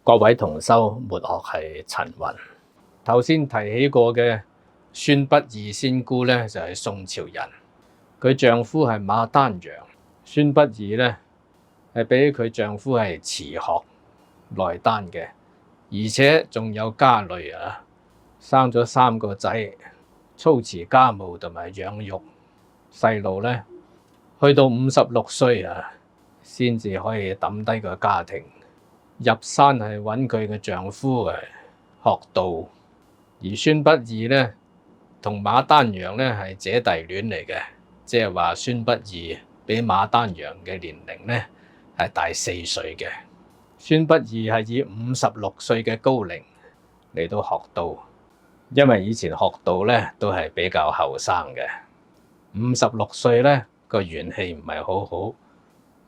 各位同修，末學係陳雲。頭先提起過嘅孫不二仙姑咧，就係宋朝人，佢丈夫係馬丹陽。孫不二咧係比佢丈夫係遲學內丹嘅，而且仲有家累啊，生咗3個仔，操持家務同埋養育細路咧，去到56歲啊，先至可以抌低個家庭。入山係揾佢嘅丈夫學道，而孫不二咧同馬丹陽咧係姐弟戀嚟嘅，即係話孫不二比馬丹陽嘅年齡咧係大4歲嘅。孫不二係以56歲嘅高齡嚟到學道，因為以前學道咧都係比較後生嘅，56歲咧個元氣唔係好好。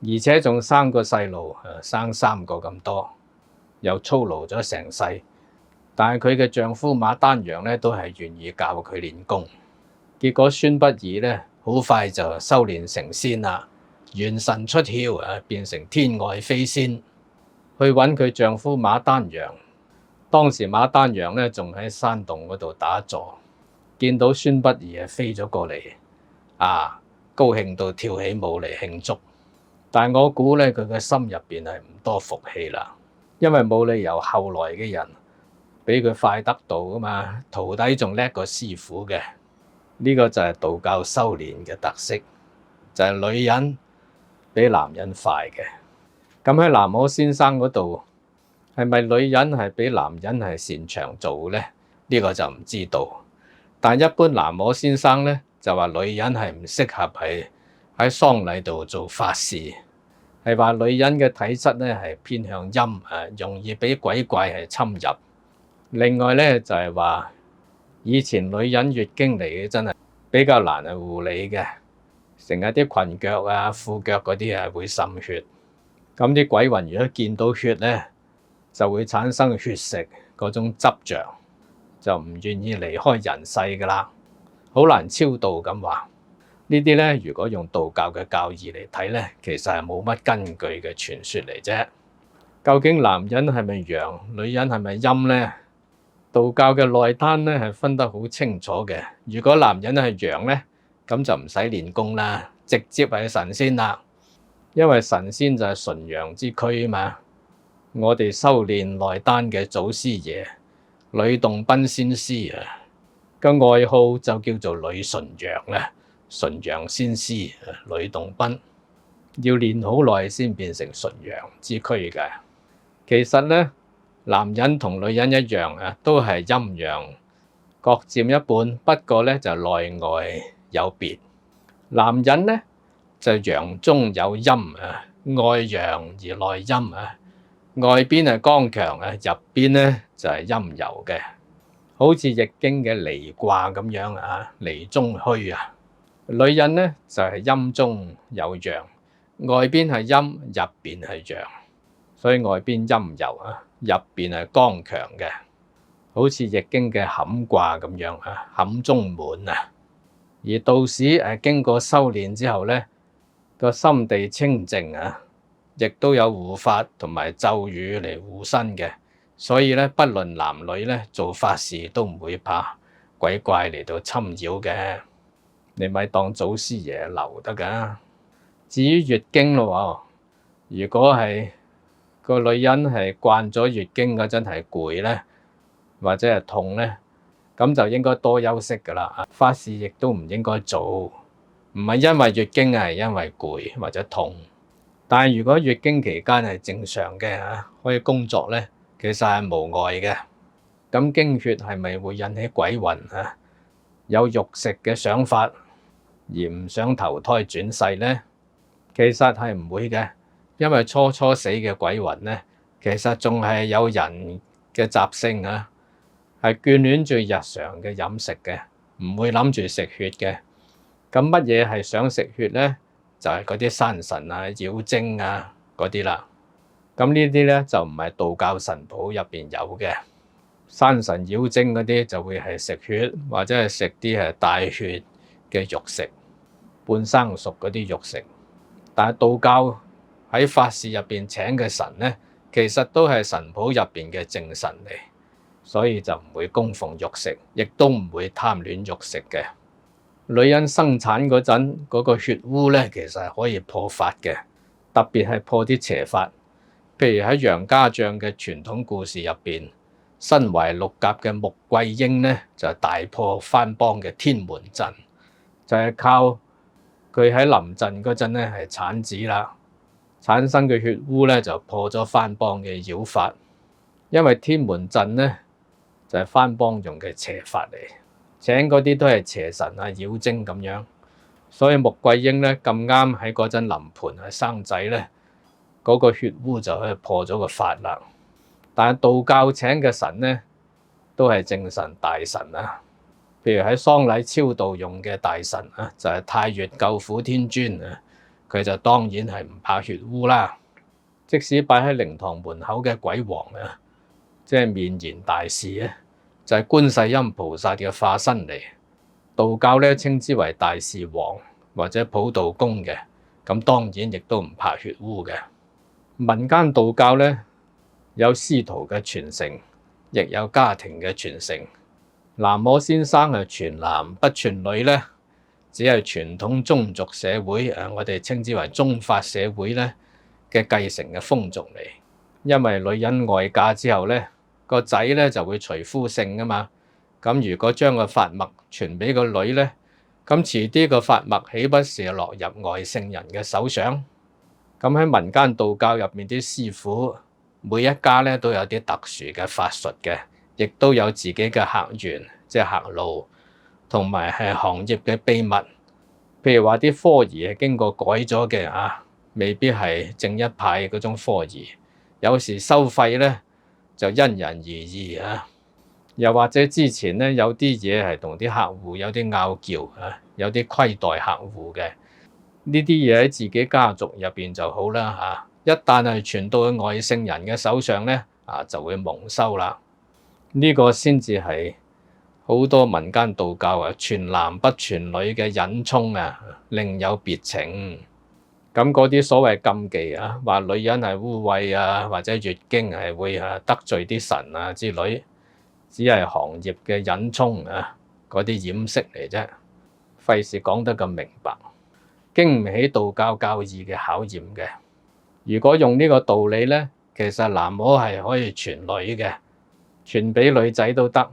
而且仲生個細路，生3個咁多，又操勞咗成世。但係佢嘅丈夫馬丹陽咧，都係願意教佢練功。結果孫不二咧，好快就修練成仙啦，元神出竅，變成天外飛仙，去揾佢丈夫馬丹陽。當時馬丹陽咧仲喺山洞嗰度打坐，見到孫不二飛咗過嚟，高興到跳起舞嚟慶祝。但我估咧，佢嘅心入邊係唔多服氣啦，因為冇理由後來嘅人比佢快得到噶嘛，徒弟仲叻過師傅嘅。呢個就係道教修練嘅特色，就係女人比男人快嘅。咁喺南柯先生嗰度，係咪女人係比男人係擅長做咧？呢個就唔知道。但一般南柯先生咧就話女人係唔適合喺喪禮度做法事。係話女人嘅體質咧係偏向陰，容易俾鬼怪係侵入。另外咧就係話，以前女人月經嚟嘅真係比較難係護理嘅，成日啲裙腳啊、褲腳嗰啲係會滲血。咁啲鬼魂如果見到血咧，就會產生血食嗰種執着，就唔願意離開人世噶啦，好難超度咁話。呢啲咧，如果用道教嘅教義嚟睇咧，其實係冇乜根據嘅傳說嚟啫。究竟男人係咪陽，女人係咪陰咧？道教嘅內丹咧係分得好清楚嘅。如果男人係陽咧，咁就唔使練功啦，直接係神仙啦。因為神仙就係純陽之軀啊嘛。我哋修練內丹嘅祖師爺呂洞賓先師嘅外號就叫做呂純陽啦。純陽先師呂洞賓要練好耐先變成純陽之軀嘅。其實咧，男人同女人一樣都係陰陽各佔一半，不過咧就內外有別。男人咧就陽中有陰外陽而內陰外邊係剛強入邊咧就係陰柔嘅，好似易經嘅離卦咁樣離中虛女人咧就係陰中有陽，外邊係陰，入邊係陽，所以外邊陰柔入邊係剛強嘅，好似易經嘅坎卦咁樣坎中滿而道士經過修練之後咧，個心地清靜亦都有護法同埋咒語嚟護身嘅，所以咧不論男女咧做法事都唔會怕鬼怪嚟到侵擾嘅。你咪當祖師爺留得㗎。至於月經咯，如果係個女人係慣咗月經嗰陣係攰咧，或者係痛咧，咁就應該多休息㗎啦。法事亦都唔應該做，唔係因為月經係因為攰或者痛。但係如果月經期間係正常嘅可以工作咧，其實係無礙嘅。咁經血係咪會引起鬼魂有肉食嘅想法？而唔想投胎轉世咧，其實係唔會嘅，因為初初死嘅鬼魂咧，其實仲係有人嘅習性係眷戀住日常嘅飲食嘅，唔會諗住食血嘅。咁乜嘢係想食血咧？就係嗰啲山神妖精嗰啲啦。咁呢啲咧就唔係道教神譜入邊有嘅。山神妖精嗰啲就會係食血，或者係食啲係帶血嘅肉食，半生熟嗰啲肉食。但係道教喺法事入邊請嘅神咧，其實都係神譜入邊嘅正神嚟，所以就唔會供奉肉食，亦都唔會貪戀肉食嘅。女人生產嗰陣嗰個血污咧，其實係可以破法嘅，特別係破啲邪法。譬如喺楊家將嘅傳統故事入邊，身懷六甲嘅穆桂英咧就大破番邦嘅天門陣，就係靠佢喺臨陣嗰陣咧係產子啦，產生嘅血污咧就破咗番邦嘅妖法。因為天門陣咧就係番邦用嘅邪法嚟，請嗰啲都係邪神啊妖精咁樣，所以穆桂英咧咁啱喺嗰陣臨盆係生仔咧，嗰個血污就可以破咗個法啦。但係道教請嘅神咧都係正神大神啊，譬如喺喪禮超度用嘅大神啊，就係太乙救苦天尊啊，佢就當然係唔怕血污啦。即使擺喺靈堂門口嘅鬼王啊，即係面燃大士啊，就係觀世音菩薩嘅化身嚟。道教咧稱之為大士王或者普度公嘅，咁當然亦都唔怕血污嘅。民間道教咧有師徒嘅傳承，亦有家庭嘅傳承。南無先生係傳男不傳女咧，只係傳統宗族社會我哋稱之為宗法社會咧嘅繼承嘅風俗嚟。因為女人外嫁之後咧，個仔咧就會隨夫姓㗎嘛。咁如果將個法脈傳俾個女咧，咁遲啲個法脈豈不是落入外姓人嘅手上？咁喺民間道教入面啲師傅，每一家咧都有啲特殊嘅法術嘅，亦都有自己嘅客源，即係客路，同埋係行業嘅秘密。譬如話啲科儀係經過改咗嘅未必係正一派嗰種科儀，有時收費咧就因人而異啊。又或者之前咧有啲嘢係同啲客戶有啲拗撬有啲虧待客戶嘅，呢啲嘢喺自己家族入邊就好啦一旦係傳到去外姓人嘅手上咧就會蒙羞啦。呢個先至係好多民間道教傳男不傳女嘅隱衷另有別情。咁嗰啲所謂禁忌話女人係污穢或者月經係會得罪啲神之類，只係行業嘅隱衷嗰啲掩飾嚟啫，費事講得咁明白，經唔起道教教義嘅考驗嘅。如果用呢個道理咧，其實男模係可以傳女嘅，傳俾女仔都得，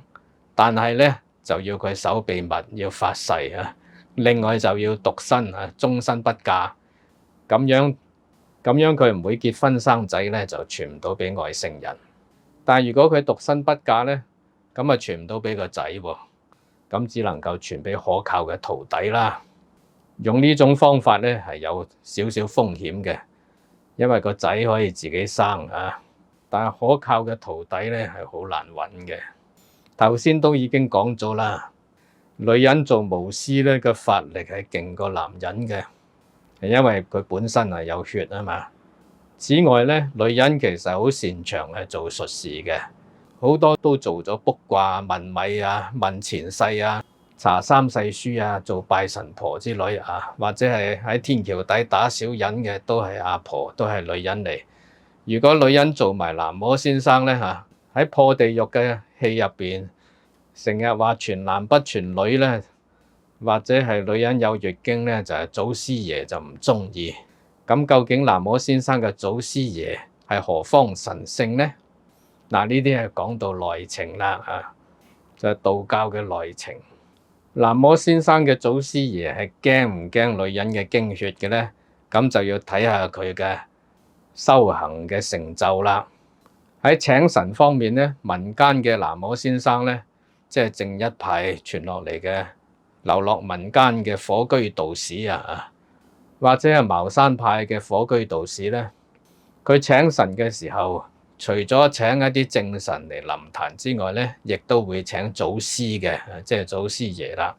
但係咧就要佢守秘密，要發誓另外就要獨身終身不嫁，咁樣佢唔會結婚生仔咧，就傳唔到俾外姓人。但係如果佢獨身不嫁咧，咁傳唔到俾個仔喎，咁只能夠傳俾可靠嘅徒弟啦。用呢種方法咧係有少少風險嘅，因為個仔可以自己生但係可靠嘅徒弟咧係好難揾嘅。頭先都已經講咗啦，女人做巫師咧嘅法力係勁過男人嘅，係因為佢本身係有血嘛。此外咧，女人其實好擅長係做術士嘅。好多都做咗卜卦、問米問前世查三世書做拜神婆之類或者係喺天橋底打小人嘅都係阿婆，都係女人嚟。如果女人做埋南無先生咧喺破地獄嘅戲入邊，成日話傳男不傳女咧，或者係女人有月經咧，就係祖師爺就唔中意。咁究竟南無先生嘅祖師爺係何方神聖咧？呢啲係講到內情啦就係道教嘅內情。南無先生嘅祖師爺係驚唔驚女人嘅經血嘅咧？咁就要睇下佢嘅修行嘅成就啦。喺請神方面咧，民間嘅南無先生咧，即係正一派傳落嚟嘅流落民間嘅火居道士或者係茅山派嘅火居道士咧，佢請神嘅時候，除咗請一啲正神嚟臨壇之外咧，亦都會請祖師嘅，即係祖師爺啦。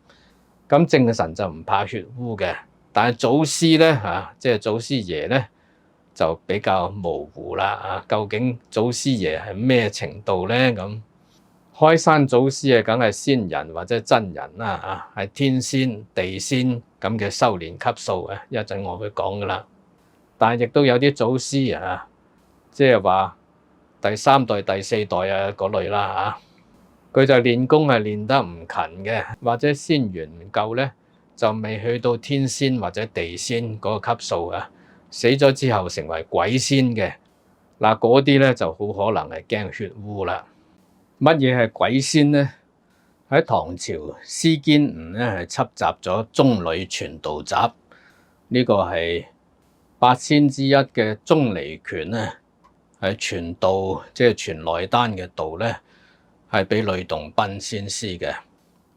咁正神就唔怕血污嘅，但係祖師咧即係祖師爺咧就比較模糊啦究竟祖師爺係咩程度咧？咁開山祖師梗係仙人或者真人啦係天仙、地仙咁嘅修練級數一陣我會講噶啦。但係亦都有啲祖師即係話第三代、第四代啊嗰類啦嚇。佢就練功係練得唔勤嘅，或者仙緣唔夠咧，就未去到天仙或者地仙嗰個級數啊。死咗之後成為鬼仙嘅嗱，嗰啲咧就好可能係驚血污啦。乜嘢係鬼仙咧？喺唐朝，司堅吾咧係輯集咗《中呂傳道集》，呢個係八仙之一嘅鍾離權咧，係傳道，即係傳內丹嘅道咧，係俾呂洞賓先師嘅。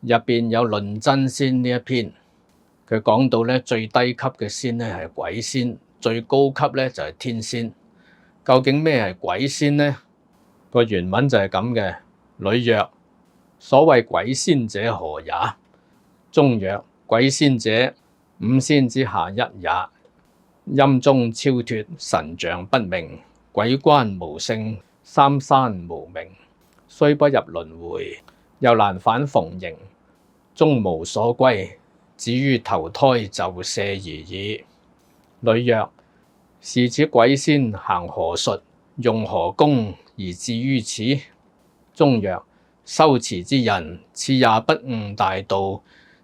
入邊有論真仙呢一篇，佢講到咧最低級嘅仙咧係鬼仙，最高級咧就係天仙。究竟咩係鬼仙咧？個原文就係咁嘅。呂曰：所謂鬼仙者何也？中曰：鬼仙者，五仙之下一也。陰中超脫，神象不明，鬼關無性，三山無名，雖不入輪迴，又難返逢迎，終無所歸，只於投胎就舍而已。呂曰：是此鬼仙行何術，用何功而至於此？中曰：修持之人，次也不悟大道，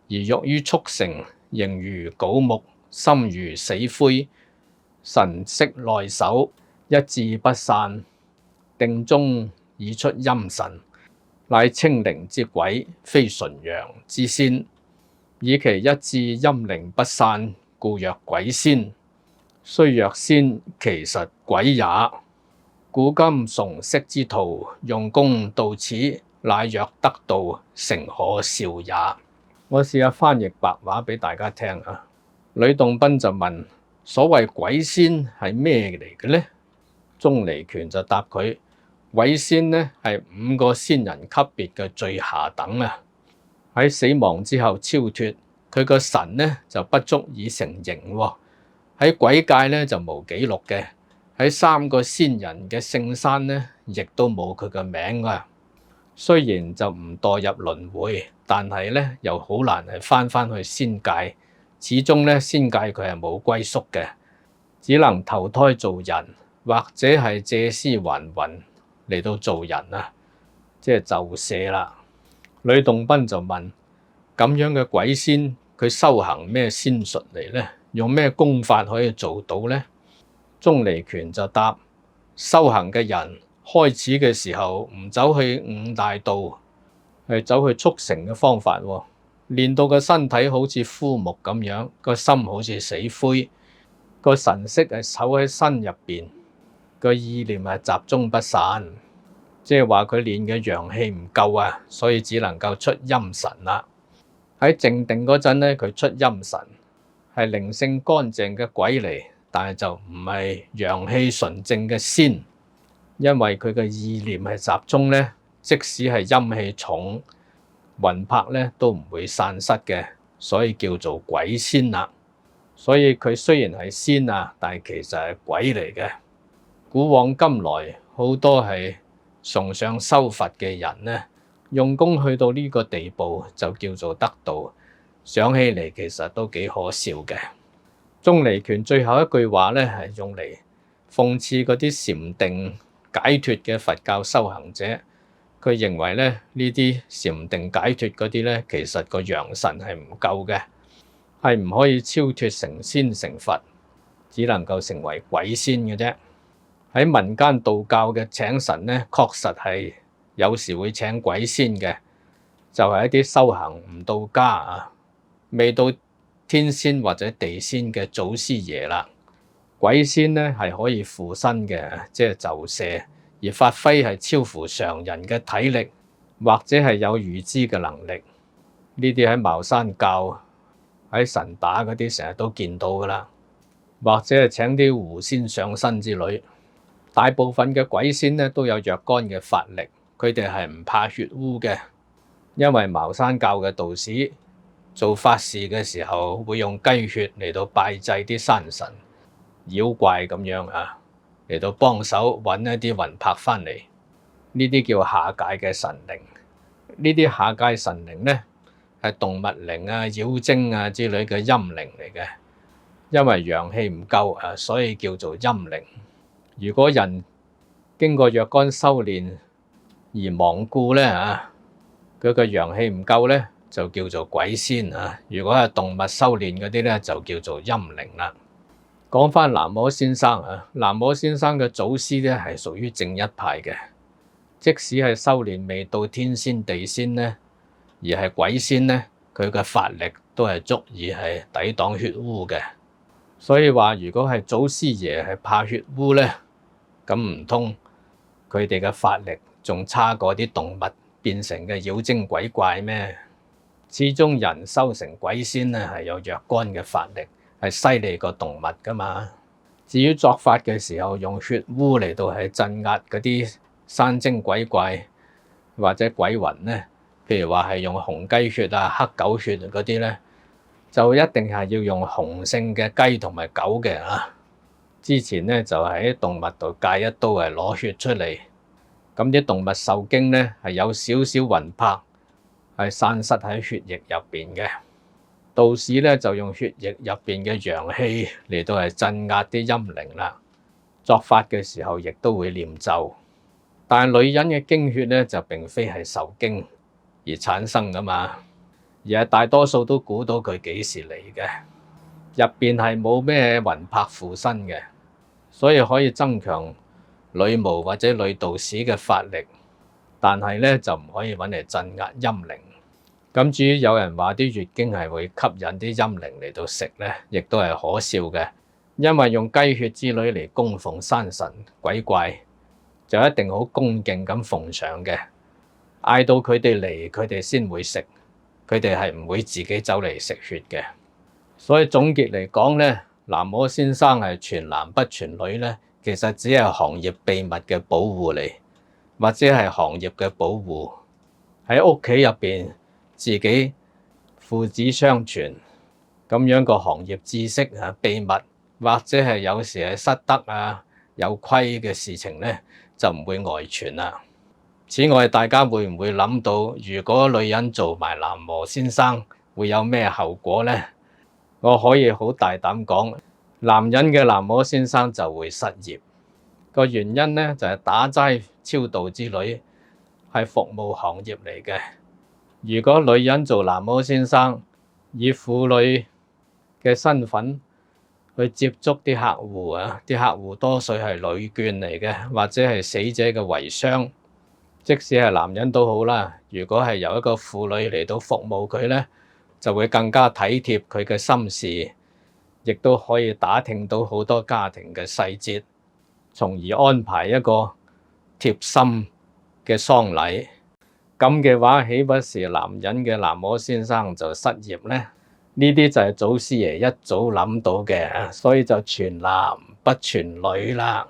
而欲於速成，形如槁木，心如死灰，神識內守，一志不散，定中已出陰神，乃清靈之鬼，非純陽之仙。以其一志陰靈不散，故曰鬼仙。雖曰仙，其實鬼也。古今崇式之徒，用功到此，乃曰得道，誠可笑也。我試下翻譯白話俾大家聽啊。呂洞賓就問：所謂鬼仙係咩嚟嘅呢？鍾離權就答佢：鬼仙呢係5個仙人級別嘅最下等啊。喺死亡之後超脫，佢個神呢就不足以成形喎。喺鬼界咧就無記錄嘅，喺3個仙人嘅聖山咧，亦都冇佢嘅名啊。雖然就唔墮入輪迴，但係咧又好難係翻去仙界。始終咧仙界佢係冇歸宿嘅，只能投胎做人，或者係借屍還魂嚟到做人啊，即係就舍啦。呂洞賓就問：咁樣嘅鬼仙，佢修行咩仙術嚟咧？用咩功法可以做到呢？鍾離權就答：修行嘅人開始嘅時候唔走去悟大道，係走去速成嘅方法喎。練到個身體好似枯木咁樣，個心好似死灰，個神識係守喺身入邊，個意念係集中不散。即係話佢練嘅陽氣唔夠啊，所以只能夠出陰神啦。喺靜定嗰陣咧，佢出陰神。係靈性乾淨嘅鬼嚟，但係就唔係陽氣純正嘅仙，因為佢嘅意念係集中咧，即使係陰氣重，魂魄咧都唔會散失嘅，所以叫做鬼仙啦。所以佢雖然係仙啊，但係其實係鬼嚟嘅。古往今來好多係崇尚修佛嘅人咧，用功去到呢個地步就叫做得道。想起嚟其實都幾可笑嘅。鍾離權最後一句話咧係用嚟諷刺嗰啲禪定解脫嘅佛教修行者。佢認為咧呢啲禪定解脫嗰啲咧，其實個陽神係唔夠嘅，係唔可以超脫成仙成佛，只能夠成為鬼仙嘅啫。喺民間道教嘅請神咧，確實係有時會請鬼仙嘅，就係一啲修行唔到家啊，未到天仙或者地仙嘅祖師爺啦。鬼仙咧係可以附身嘅，即係就舍，而發揮係超乎常人嘅體力，或者係有預知嘅能力。呢啲喺茅山教喺神打嗰啲成日都見到噶啦，或者係請啲狐仙上身之類。大部分嘅鬼仙咧都有若干嘅法力，佢哋係唔怕血污嘅，因為茅山教嘅道士做法事嘅時候會用雞血嚟到拜祭啲山神妖怪咁樣啊，嚟到幫手揾一啲魂魄翻嚟。呢啲叫下界嘅神靈。呢啲下界神靈咧係動物靈啊、妖精啊之類嘅陰靈嚟嘅，因為陽氣唔夠啊，所以叫做陰靈。如果人經過若干修練而亡故咧佢個陽氣唔夠咧，就叫做鬼仙啊。如果係動物修練嗰啲咧，就叫做陰靈啦。講翻南無先生南無先生嘅祖師咧係屬於正一派嘅，即使係修練未到天仙地仙咧，而係鬼仙咧，佢嘅法力都係足以係抵擋血污嘅。所以話如果係祖師爺係怕血污咧，咁唔通佢哋嘅法力仲差過啲動物變成嘅妖精鬼怪咩？始終人修成鬼仙咧係有若干嘅法力，係犀利過動物噶嘛。至於作法嘅時候用血污嚟到係鎮壓嗰啲山精鬼怪或者鬼魂咧，譬如話係用紅雞血黑狗血嗰啲咧，就一定係要用雄性嘅雞同埋狗嘅之前咧就喺動物度戒一刀係攞血出嚟，咁啲動物受驚咧係有少少魂魄係散失喺血液入邊嘅。道士咧就用血液入邊嘅陽氣嚟到係鎮壓啲陰靈啦。作法嘅時候亦都會念咒，但係女人嘅經血咧就並非係受驚而產生噶嘛，而係大多數都估到佢幾時嚟嘅，入邊係冇咩魂魄附身嘅，所以可以增強女巫或者女道士嘅法力，但係咧就唔可以揾嚟鎮壓陰靈。咁至於有人話啲月經係會吸引啲陰靈嚟到食咧，亦都係可笑嘅，因為用雞血之類嚟供奉山神鬼怪，就一定好恭敬咁奉上嘅，嗌到佢哋嚟，佢哋先會食，佢哋係唔會自己走嚟食血嘅。所以總結嚟講咧，南無先生係傳男不傳女咧，其實只係行業秘密嘅保護嚟，或者係行業嘅保護，喺屋企入邊自己父子相傳咁樣個行業知識秘密，或者係有時係失德有虧嘅事情咧，就唔會外傳啦。此外，大家會唔會諗到，如果女人做埋南無先生會有咩後果咧？我可以好大膽講，男人嘅南無先生就會失業。個原因咧就係打齋超度之類係服務行業嚟嘅。如果女人做南無先生，以婦女嘅身份去接觸啲客戶啲客戶多數係女眷嚟嘅，或者係死者嘅遺孀，即使係男人都好啦。如果係由一個婦女嚟到服務佢咧，就會更加體貼佢嘅心事，亦都可以打聽到好多家庭嘅細節，從而安排一個貼心嘅喪禮。咁嘅話，豈不是男人嘅南無先生就失業咧？呢啲就係祖師爺一早諗到嘅，所以就傳男不傳女啦。